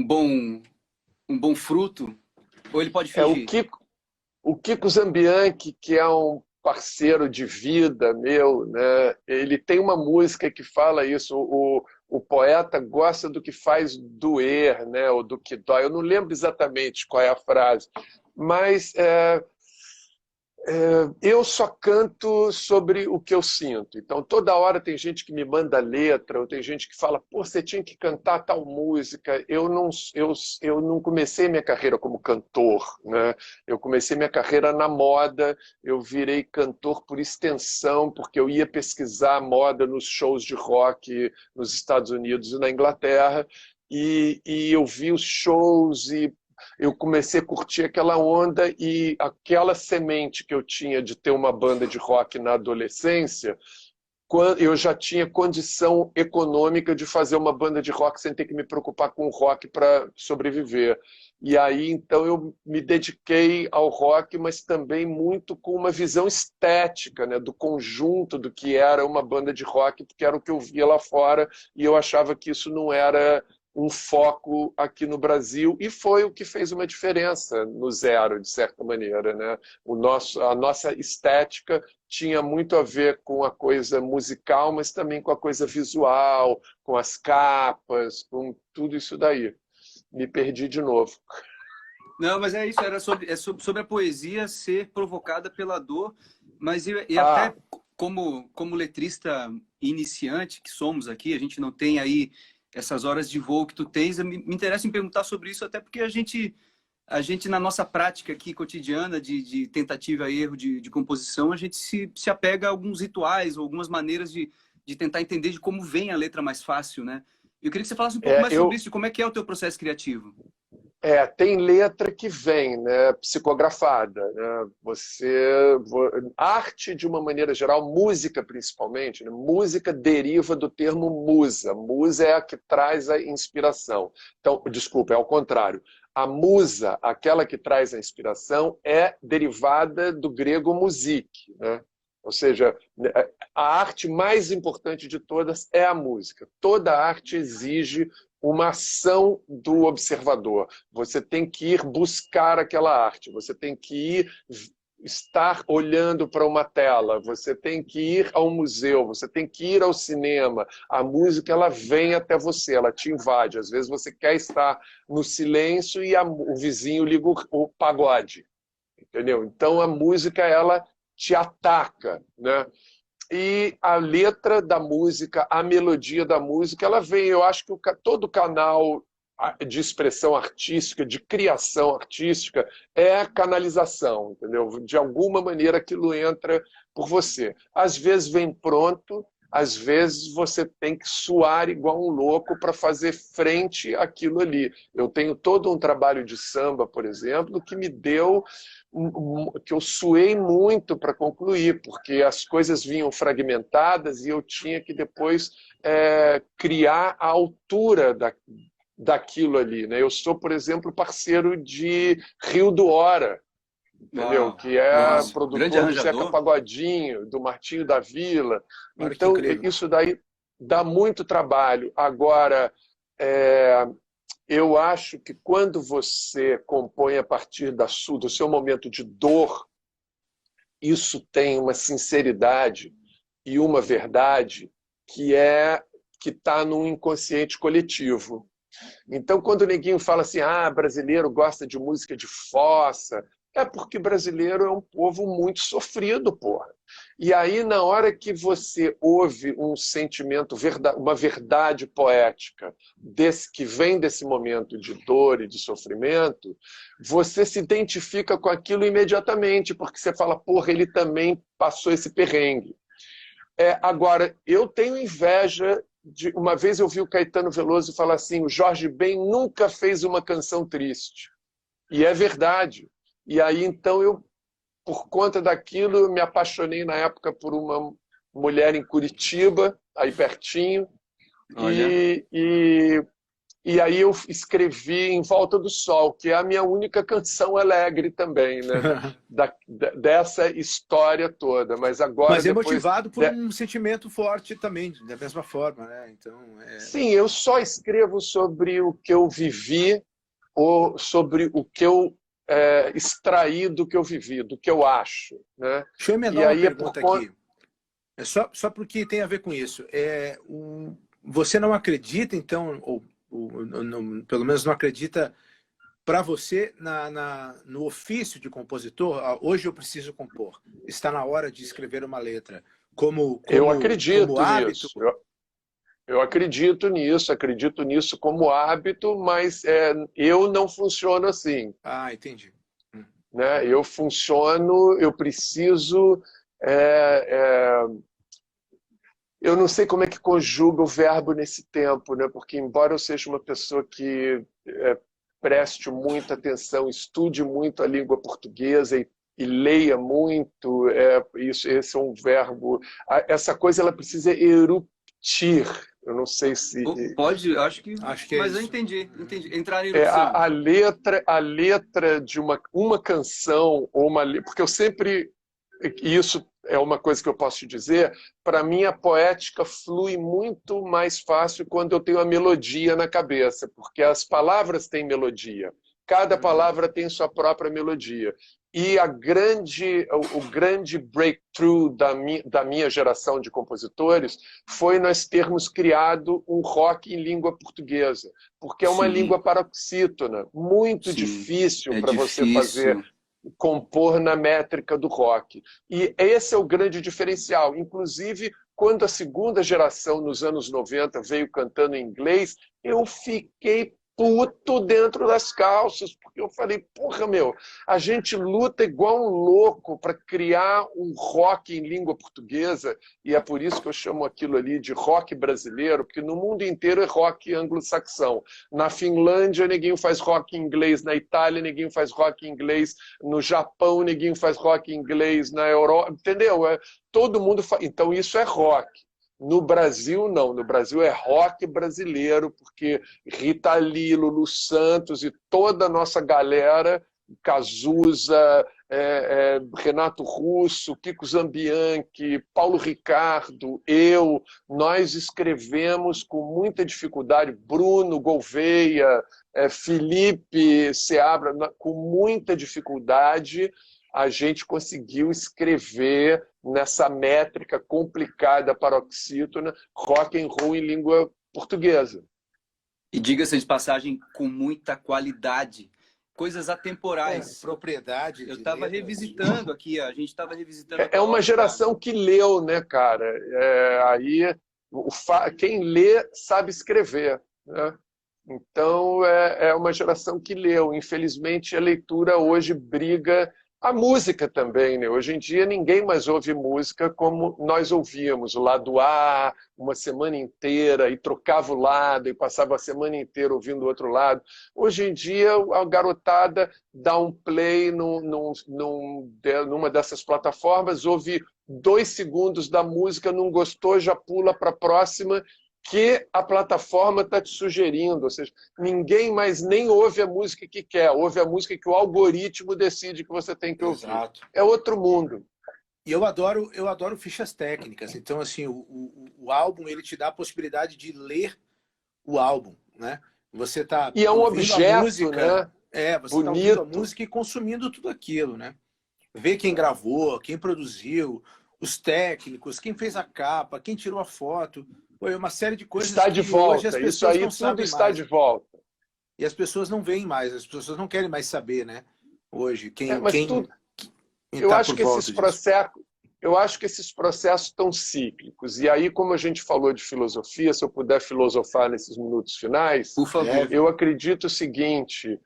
bom fruto? Ou ele pode fingir? O Kiko Zambianchi, que é um parceiro de vida meu, né? Ele tem uma música que fala isso, o poeta gosta do que faz doer, né? Ou do que dói. Eu não lembro exatamente qual é a frase, mas Eu só canto sobre o que eu sinto. Então, toda hora tem gente que me manda letra, ou tem gente que fala, pô, você tinha que cantar tal música. Eu não comecei minha carreira como cantor, né? Eu comecei minha carreira na moda, eu virei cantor por extensão, porque eu ia pesquisar moda nos shows de rock nos Estados Unidos e na Inglaterra, e eu vi os shows e eu comecei a curtir aquela onda e aquela semente que eu tinha de ter uma banda de rock na adolescência, eu já tinha condição econômica de fazer uma banda de rock sem ter que me preocupar com o rock para sobreviver. E aí, então, eu me dediquei ao rock, mas também muito com uma visão estética, né, do conjunto do que era uma banda de rock, porque era o que eu via lá fora, e eu achava que isso não era um foco aqui no Brasil, e foi o que fez uma diferença no Zero, de certa maneira, né? A nossa estética tinha muito a ver com a coisa musical, mas também com a coisa visual, com as capas, com tudo isso daí. Me perdi de novo. Não, mas é isso, sobre a poesia ser provocada pela dor, mas até como letrista iniciante que somos aqui, a gente não tem aí essas horas de voo que tu tens, me interessa em perguntar sobre isso, até porque a gente na nossa prática aqui cotidiana de tentativa e erro de composição, a gente se apega a alguns rituais ou algumas maneiras de tentar entender de como vem a letra mais fácil, né? Eu queria que você falasse um pouco mais sobre isso, como é que é o teu processo criativo. Tem letra que vem, né, psicografada, né? Arte de uma maneira geral, música principalmente, né? Música deriva do termo musa. Musa é a que traz a inspiração. Então, desculpa, é ao contrário. A musa, aquela que traz a inspiração, é derivada do grego musik, né? Ou seja, a arte mais importante de todas é a música. Toda arte exige uma ação do observador. Você tem que ir buscar aquela arte, você tem que estar olhando para uma tela, você tem que ir ao museu, você tem que ir ao cinema. A música, ela vem até você, ela te invade. Às vezes você quer estar no silêncio e o vizinho liga o pagode, entendeu? Então a música, ela te ataca, né? E a letra da música, a melodia da música, ela vem, eu acho que todo canal de expressão artística, de criação artística, é canalização, entendeu? De alguma maneira aquilo entra por você. Às vezes vem pronto, às vezes você tem que suar igual um louco para fazer frente àquilo ali. Eu tenho todo um trabalho de samba, por exemplo, que me deu, que eu suei muito para concluir, porque as coisas vinham fragmentadas e eu tinha que depois criar a altura daquilo ali, né? Eu sou, por exemplo, parceiro de Rio do Hora, entendeu? Que é produtor do Zeca Pagodinho, do Martinho da Vila. Então, isso daí dá muito trabalho. Agora, eu acho que quando você compõe a partir do seu momento de dor, isso tem uma sinceridade e uma verdade que está no inconsciente coletivo. Então, quando o neguinho fala assim, brasileiro gosta de música de fossa, é porque brasileiro é um povo muito sofrido, porra. E aí, na hora que você ouve um sentimento, uma verdade poética que vem desse momento de dor e de sofrimento, você se identifica com aquilo imediatamente, porque você fala, porra, ele também passou esse perrengue. Agora, eu tenho inveja uma vez eu vi o Caetano Veloso falar assim, o Jorge Ben nunca fez uma canção triste. E é verdade. E aí, então, por conta daquilo, eu me apaixonei na época por uma mulher em Curitiba, aí pertinho. E aí eu escrevi Em Volta do Sol, que é a minha única canção alegre também, né? Dessa história toda. Mas agora. Mas é motivado por um sentimento forte também, da mesma forma, né? Então, Sim, eu só escrevo sobre o que eu vivi ou sobre o que eu extraí do que eu vivi, do que eu acho, né? Deixa eu emendar uma pergunta aqui. Só porque tem a ver com isso. Você não acredita, então, ou pelo menos não acredita para você, no ofício de compositor, hoje eu preciso compor. Está na hora de escrever uma letra. Eu Como acredito hábito? nisso. Eu acredito nisso como hábito, mas eu não funciono assim. Ah, entendi. Né? Eu funciono, eu preciso. Eu não sei como é que conjuga o verbo nesse tempo, né? Porque, embora eu seja uma pessoa que preste muita atenção, estude muito a língua portuguesa e leia muito, esse é um verbo. Essa coisa ela precisa eruptir. Eu não sei se. Pode, acho que é mas isso. eu entendi. Entrar em erupção. A letra de uma canção, porque eu sempre. Isso é uma coisa que eu posso te dizer. Para mim, a poética flui muito mais fácil quando eu tenho a melodia na cabeça, porque as palavras têm melodia. Cada palavra tem sua própria melodia. E o grande breakthrough da minha geração de compositores foi nós termos criado um rock em língua portuguesa, porque é uma língua paroxítona, muito difícil para você compor na métrica do rock. E esse é o grande diferencial. Inclusive, quando a segunda geração, nos anos 90, veio cantando em inglês, eu fiquei puto dentro das calças, porque eu falei, porra, a gente luta igual um louco para criar um rock em língua portuguesa, e é por isso que eu chamo aquilo ali de rock brasileiro, porque no mundo inteiro é rock anglo-saxão. Na Finlândia, ninguém faz rock em inglês, na Itália, ninguém faz rock em inglês, no Japão, ninguém faz rock em inglês, na Europa, entendeu? Todo mundo faz. Então, isso é rock. No Brasil, não. No Brasil é rock brasileiro, porque Rita Lee, Lulu Santos e toda a nossa galera, Cazuza, Renato Russo, Kiko Zambianchi, Paulo Ricardo, nós escrevemos com muita dificuldade, Bruno Gouveia, Felipe Seabra, com muita dificuldade, a gente conseguiu escrever nessa métrica complicada paroxítona, rock and roll em língua portuguesa. E diga-se de passagem, com muita qualidade. Coisas atemporais. Propriedade. Eu estava revisitando aqui, a gente estava revisitando. É uma geração que leu, né, cara? Quem lê sabe escrever, né? Então, é uma geração que leu. Infelizmente, a leitura hoje briga. A música também, né? Hoje em dia ninguém mais ouve música como nós ouvíamos, o lado A, uma semana inteira, e trocava o lado, e passava a semana inteira ouvindo o outro lado. Hoje em dia a garotada dá um play numa dessas plataformas, ouve 2 segundos da música, não gostou, já pula para a próxima, que a plataforma está te sugerindo, ou seja, ninguém mais nem ouve a música que quer, ouve a música que o algoritmo decide que você tem que ouvir. Exato. É outro mundo. E eu adoro fichas técnicas. Então, assim, o álbum ele te dá a possibilidade de ler o álbum, né? Você tá e é um objeto, a música, né? Você está ouvindo a música e consumindo tudo aquilo, né? Ver quem gravou, quem produziu, os técnicos, quem fez a capa, quem tirou a foto. Foi uma série de coisas está de que volta. hoje as pessoas Isso aí não tudo sabem está mais. de volta. E as pessoas não veem mais, as pessoas não querem mais saber, né? Hoje, eu acho que esses processos estão cíclicos. E aí, como a gente falou de filosofia, se eu puder filosofar nesses minutos finais, por favor. Eu acredito o seguinte: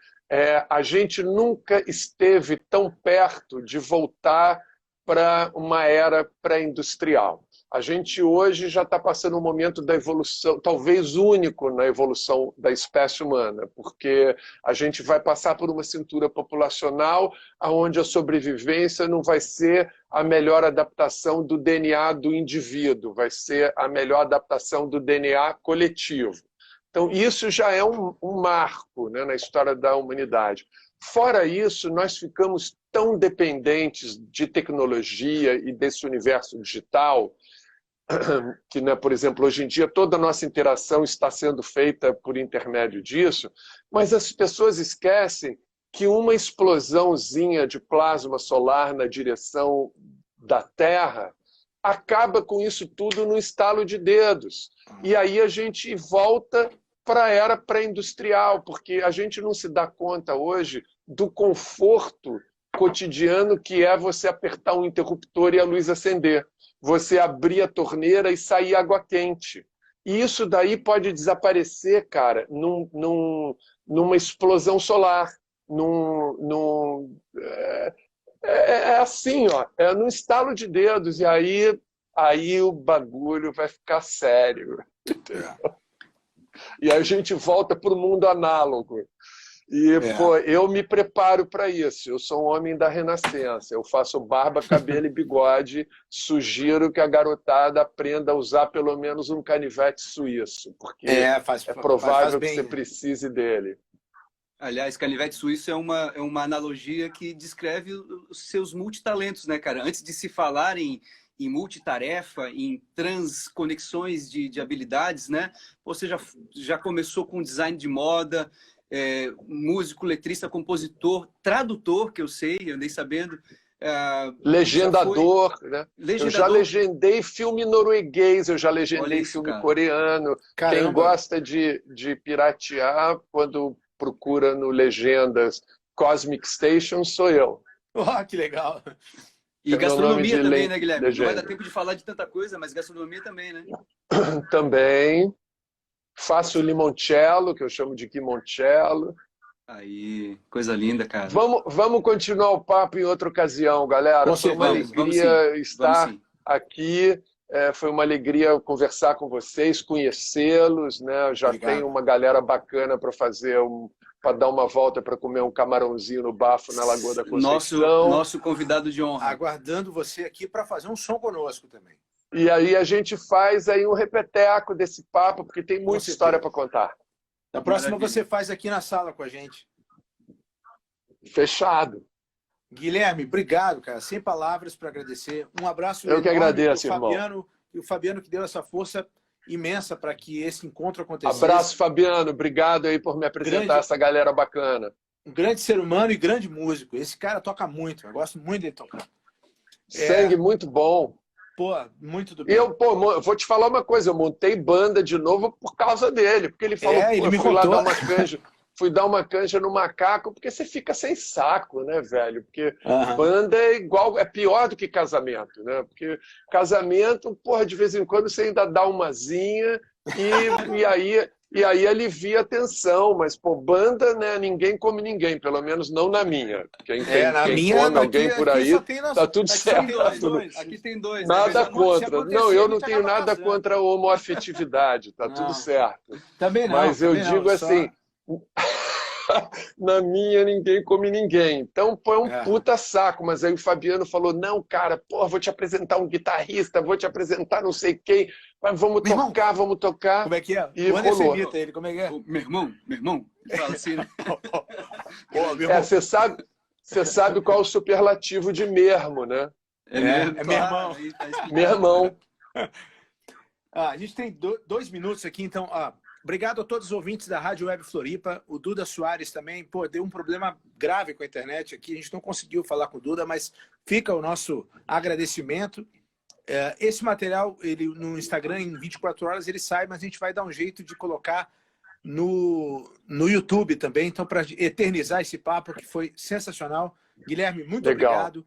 a gente nunca esteve tão perto de voltar para uma era pré-industrial. A gente hoje já está passando um momento da evolução, talvez único na evolução da espécie humana, porque a gente vai passar por uma cintura populacional onde a sobrevivência não vai ser a melhor adaptação do DNA do indivíduo, vai ser a melhor adaptação do DNA coletivo. Então, isso já é um marco, né, na história da humanidade. Fora isso, nós ficamos tão dependentes de tecnologia e desse universo digital que, né, por exemplo, hoje em dia toda a nossa interação está sendo feita por intermédio disso, mas as pessoas esquecem que uma explosãozinha de plasma solar na direção da Terra acaba com isso tudo no estalo de dedos. E aí a gente volta para a era pré-industrial, porque a gente não se dá conta hoje do conforto cotidiano que é você apertar um interruptor e a luz acender, você abrir a torneira e sair água quente. E isso daí pode desaparecer, cara, numa explosão solar. É assim, ó, é num estalo de dedos, e aí o bagulho vai ficar sério. E aí a gente volta para o mundo análogo. E, pô, eu me preparo para isso. Eu sou um homem da renascença. Eu faço barba, cabelo e bigode. Sugiro que a garotada aprenda a usar pelo menos um canivete suíço, porque é provável que você precise dele. Aliás, canivete suíço é uma analogia que descreve os seus multitalentos, né, cara? Antes de se falar em multitarefa, em transconexões de habilidades, né? Você já começou com design de moda, músico, letrista, compositor, tradutor, que eu sei, eu andei sabendo. Legendador, né? Eu já legendei filme norueguês, eu já legendei filme coreano. Caramba. Quem gosta de piratear, quando procura no Legendas Cosmic Station, sou eu. Oh, que legal! E gastronomia também, né, Guilherme? Não vai dar tempo de falar de tanta coisa, mas gastronomia também, né? Também. Faço limoncello, que eu chamo de limoncello. Aí, coisa linda, cara. Vamos continuar o papo em outra ocasião, galera. Foi uma alegria estar aqui. Foi uma alegria conversar com vocês, conhecê-los, né? Eu já tenho uma galera bacana para fazer para dar uma volta para comer um camarãozinho no bafo na Lagoa da Conceição. Nosso convidado de honra. Aguardando você aqui para fazer um som conosco também. E aí a gente faz aí um repeteco desse papo, porque tem muita história para contar. Da próxima você faz aqui na sala com a gente. Fechado. Guilherme, obrigado, cara. Sem palavras para agradecer. Um abraço. Eu que agradeço, irmão. E o Fabiano que deu essa força imensa para que esse encontro acontecesse. Abraço, Fabiano. Obrigado aí por me apresentar essa galera bacana. Um grande ser humano e grande músico. Esse cara toca muito. Eu gosto muito dele tocar. Sangue muito bom. Pô, muito do bem. Eu vou te falar uma coisa. Eu montei banda de novo por causa dele. Porque ele falou, ele me fui lá contou. dar uma canja. Fui dar uma canja no Macaco, porque você fica sem saco, né, velho? Porque banda é pior do que casamento, né? Porque casamento, porra, de vez em quando você ainda dá umazinha e aí alivia a tensão. Mas, pô, banda, né, ninguém come ninguém, pelo menos não na minha. Quem come alguém por aí, tá tudo certo. Aqui tem dois. Nada contra. Não, eu não tenho nada contra a homoafetividade, tá tudo certo. Também não. Mas eu digo assim... Na minha, ninguém come ninguém. Então, pô, é um puta saco. Mas aí o Fabiano falou, não, cara, pô, vou te apresentar um guitarrista, vou te apresentar não sei quem, mas vamos tocar. Como é que é? E rolou. Ele, como é que é? Meu irmão. Fala assim, né? Você sabe qual é o superlativo de mermo, né? Meu irmão. Meu irmão. A gente tem 2 minutos aqui, então... Obrigado a todos os ouvintes da Rádio Web Floripa. O Duda Soares também, pô, deu um problema grave com a internet aqui. A gente não conseguiu falar com o Duda, mas fica o nosso agradecimento. Esse material, ele no Instagram, em 24 horas, ele sai, mas a gente vai dar um jeito de colocar no YouTube também. Então, para eternizar esse papo, que foi sensacional. Guilherme, muito obrigado.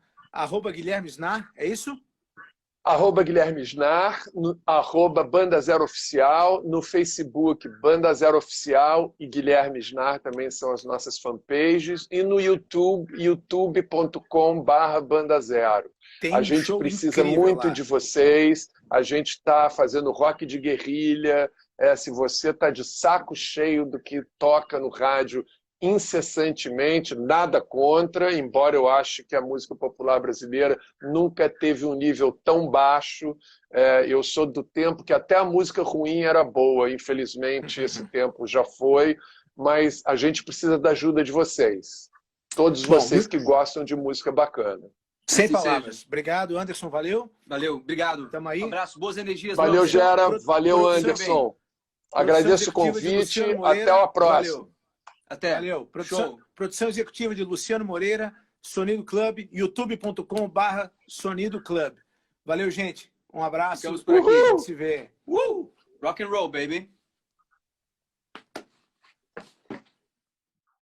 @Guilherme Snar, é isso? @Guilherme Snar, @Banda Zero Oficial, no Facebook Banda Zero Oficial e Guilherme Snar também são as nossas fanpages, e no YouTube, youtube.com/Banda Zero. A gente precisa muito de vocês, a gente está fazendo rock de guerrilha, se você está de saco cheio do que toca no rádio incessantemente, nada contra, embora eu ache que a música popular brasileira nunca teve um nível tão baixo. Eu sou do tempo que até a música ruim era boa, infelizmente esse tempo já foi, mas a gente precisa da ajuda de vocês. Todos vocês que gostam de música bacana. Sem palavras. Obrigado, Anderson, valeu? Valeu, obrigado. Tamo aí. Um abraço, boas energias. Valeu, Gera. Valeu, Anderson. Agradeço o convite. Até a próxima. Valeu. Até. Valeu. Produção executiva de Luciano Moreira, Sonido Club, youtube.com/Sonido Club. Valeu, gente. Um abraço. Ficamos por aqui. A gente se vê. Rock and roll, baby.